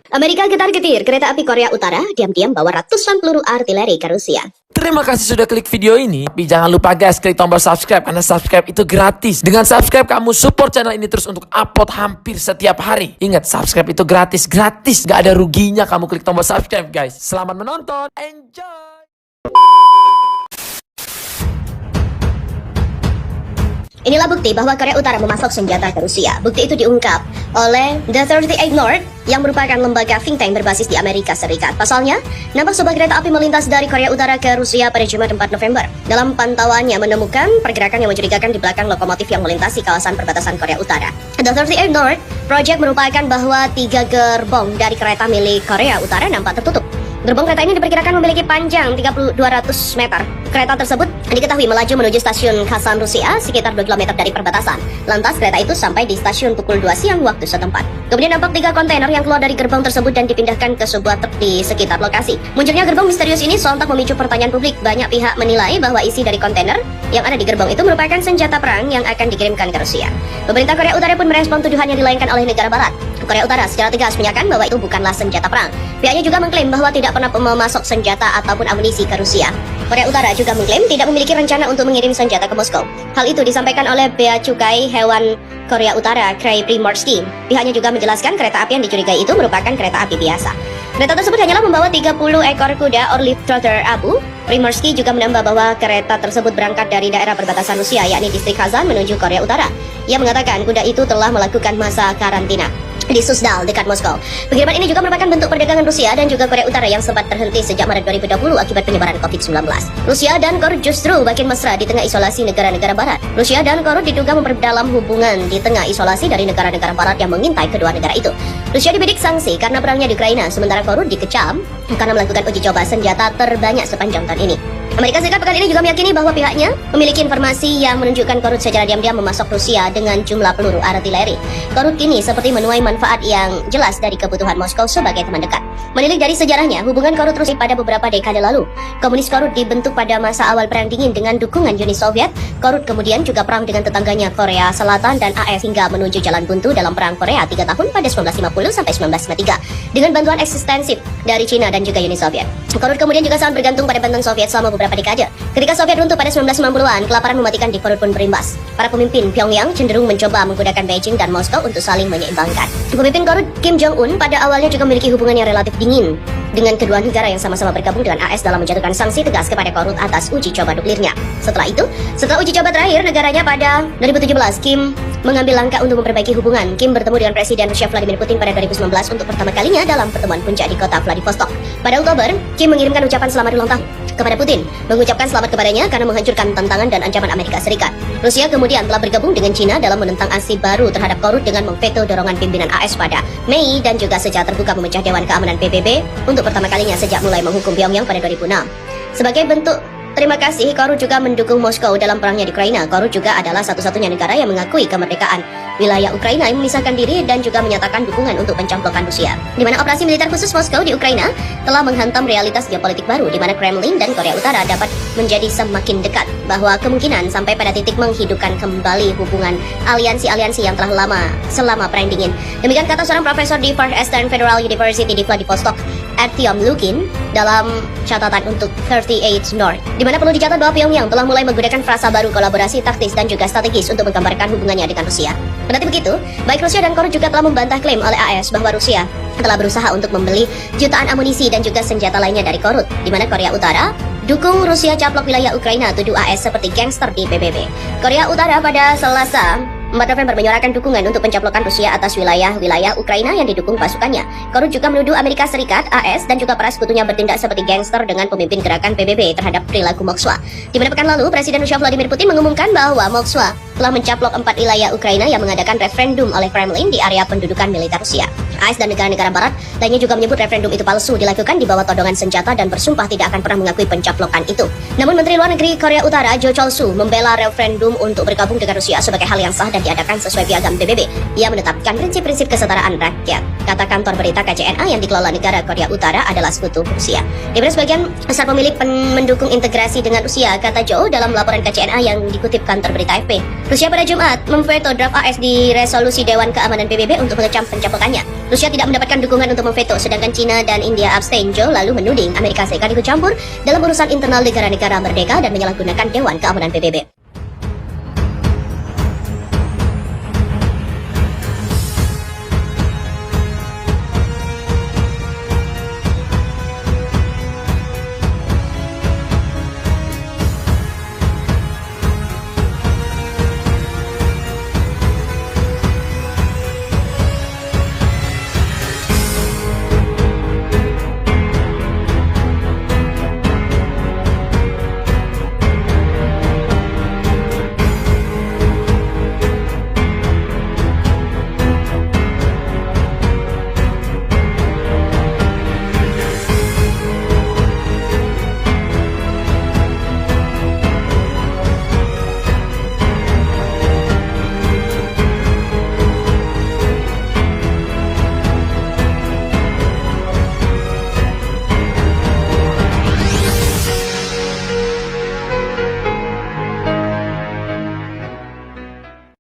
Amerika getar-getir kereta api Korea Utara diam-diam bawa ratusan peluru artileri ke Rusia. Terima kasih sudah klik video ini. Tapi jangan lupa guys, klik tombol subscribe karena subscribe itu gratis. Dengan subscribe kamu support channel ini terus untuk upload hampir setiap hari. Ingat, subscribe itu gratis, gak ada ruginya kamu klik tombol subscribe guys. Selamat menonton, enjoy. Inilah bukti bahwa Korea Utara memasok senjata ke Rusia. Bukti itu diungkap oleh The 38 North yang merupakan lembaga think tank berbasis di Amerika Serikat. Pasalnya, nampak sebuah kereta api melintas dari Korea Utara ke Rusia pada Jumat 4 November. Dalam pantauannya menemukan pergerakan yang mencurigakan di belakang lokomotif yang melintasi kawasan perbatasan Korea Utara. The 38 North Project merupakan bahwa 3 gerbong dari kereta milik Korea Utara nampak tertutup. Gerbong kereta ini diperkirakan memiliki panjang 200 meter. Kereta tersebut diketahui melaju menuju stasiun Khasan Rusia sekitar 2 km dari perbatasan. Lantas kereta itu sampai di stasiun pukul 2 siang waktu setempat. Kemudian nampak 3 kontainer yang keluar dari gerbong tersebut dan dipindahkan ke sebuah truk di sekitar lokasi. Munculnya gerbong misterius ini sontak memicu pertanyaan publik. Banyak pihak menilai bahwa isi dari kontainer yang ada di gerbong itu merupakan senjata perang yang akan dikirimkan ke Rusia. Pemerintah Korea Utara pun merespon tuduhan yang dilayangkan oleh negara barat. Korea Utara secara tegas menyatakan bahwa itu bukanlah senjata perang. Pihaknya juga mengklaim bahwa tidak pernah memasok senjata ataupun amunisi ke Rusia. Korea Utara juga mengklaim tidak memiliki rencana untuk mengirim senjata ke Moskow. Hal itu disampaikan oleh Bea Cukai Hewan Korea Utara, Kray Primorsky. Pihaknya juga menjelaskan kereta api yang dicurigai itu merupakan kereta api biasa. Kereta tersebut hanyalah membawa 30 ekor kuda Orlov Trotter Abu. Primorsky juga menambah bahwa kereta tersebut berangkat dari daerah perbatasan Rusia, yakni distrik Kazan menuju Korea Utara. Ia mengatakan kuda itu telah melakukan masa karantina di Susdal dekat Moskow. Pengiriman ini juga merupakan bentuk perdagangan Rusia dan juga Korea Utara yang sempat terhenti sejak Maret 2020 akibat penyebaran COVID-19. Rusia dan Korut justru makin mesra di tengah isolasi negara-negara barat. Rusia dan Korut diduga memperdalam hubungan di tengah isolasi dari negara-negara barat yang mengintai kedua negara itu. Rusia dibidik sanksi karena perangnya di Ukraina, sementara Korut dikecam karena melakukan uji coba senjata terbanyak sepanjang tahun ini. Amerika Serikat pekan ini juga meyakini bahwa pihaknya memiliki informasi yang menunjukkan Korut secara diam-diam memasok Rusia dengan jumlah peluru artileri. Korut kini seperti menuai manfaat yang jelas dari kebutuhan Moskow sebagai teman dekat. Menilik dari sejarahnya, hubungan Korut Rusia pada beberapa dekade lalu. Komunis Korut dibentuk pada masa awal Perang Dingin dengan dukungan Uni Soviet. Korut kemudian juga perang dengan tetangganya Korea Selatan dan AS hingga menuju jalan buntu dalam Perang Korea 3 tahun pada 1950 sampai 1953 dengan bantuan ekstensif dari China dan juga Uni Soviet. Korut kemudian juga sangat bergantung pada bantuan Soviet selama beberapa dekade. Ketika Soviet runtuh pada 1990-an, kelaparan mematikan di Korut pun berimbas. Para pemimpin Pyongyang cenderung mencoba menggunakan Beijing dan Moskow untuk saling menyeimbangkan. Pemimpin Korut Kim Jong-un pada awalnya juga memiliki hubungan yang relatif dingin dengan kedua negara yang sama-sama bergabung dengan AS dalam menjatuhkan sanksi tegas kepada Korut atas uji coba nuklirnya. Setelah uji coba terakhir negaranya pada 2017, Kim mengambil langkah untuk memperbaiki hubungan. Kim bertemu dengan Presiden Rusia Vladimir Putin pada 2019 untuk pertama kalinya dalam pertemuan puncak di kota Vladivostok. Pada Oktober, Kim mengirimkan ucapan selamat ulang tahun kepada Putin, mengucapkan selamat kepadanya karena menghancurkan tantangan dan ancaman Amerika Serikat. Rusia kemudian telah bergabung dengan China dalam menentang aksi baru terhadap Korut dengan memveto dorongan pimpinan AS pada Mei dan juga secara terbuka memecah Dewan Keamanan PBB untuk pertama kalinya sejak mulai menghukum Pyongyang pada 2006. Sebagai bentuk terima kasih, Korut juga mendukung Moskow dalam perangnya di Ukraina. Korut juga adalah satu-satunya negara yang mengakui kemerdekaan wilayah Ukraina yang memisahkan diri dan juga menyatakan dukungan untuk pencaplokan Rusia. Di mana operasi militer khusus Moskow di Ukraina telah menghantam realitas geopolitik baru di mana Kremlin dan Korea Utara dapat menjadi semakin dekat, bahwa kemungkinan sampai pada titik menghidupkan kembali hubungan aliansi-aliansi yang telah lama selama Perang Dingin. Demikian kata seorang profesor di Far Eastern Federal University di Vladivostok, Artyom Lukin, dalam catatan untuk 38 North. Di mana perlu dicatat bahwa Pyongyang telah mulai menggunakan frasa baru kolaborasi taktis dan juga strategis untuk menggambarkan hubungannya dengan Rusia. Kendati begitu, baik Rusia dan Korut juga telah membantah klaim oleh AS bahwa Rusia telah berusaha untuk membeli jutaan amunisi dan juga senjata lainnya dari Korut, di mana Korea Utara dukung Rusia caplok wilayah Ukraina, tuduh AS seperti gangster di PBB. Korea Utara pada Selasa 4 November menyuarakan dukungan untuk pencaplokan Rusia atas wilayah-wilayah Ukraina yang didukung pasukannya. Korut juga menuduh Amerika Serikat, AS, dan juga para sekutunya bertindak seperti gangster dengan pemimpin gerakan PBB terhadap perilaku Moskwa. Di mana pekan lalu, Presiden Rusia Vladimir Putin mengumumkan bahwa Moskwa telah mencaplok 4 wilayah Ukraina yang mengadakan referendum oleh Kremlin di area pendudukan militer Rusia. AS dan negara-negara barat lainnya juga menyebut referendum itu palsu, dilakukan di bawah todongan senjata dan bersumpah tidak akan pernah mengakui pencaplokan itu. Namun Menteri Luar Negeri Korea Utara Jo Chol-su membela referendum untuk bergabung dengan Rusia sebagai hal yang sah dan diadakan sesuai piagam PBB. Ia menetapkan prinsip-prinsip kesetaraan rakyat. kata kantor berita KCNA yang dikelola negara Korea Utara adalah sekutu Rusia. Di mana sebagian besar pemilik mendukung integrasi dengan Rusia, kata Joe dalam laporan KCNA yang dikutip kantor berita AFP. Rusia pada Jumat memveto draft AS di resolusi Dewan Keamanan PBB untuk mengecam pencabutannya. Rusia tidak mendapatkan dukungan untuk memveto, sedangkan China dan India abstain. Joe lalu menuding Amerika Serikat ikut campur dalam urusan internal negara-negara merdeka dan menyalahgunakan Dewan Keamanan PBB.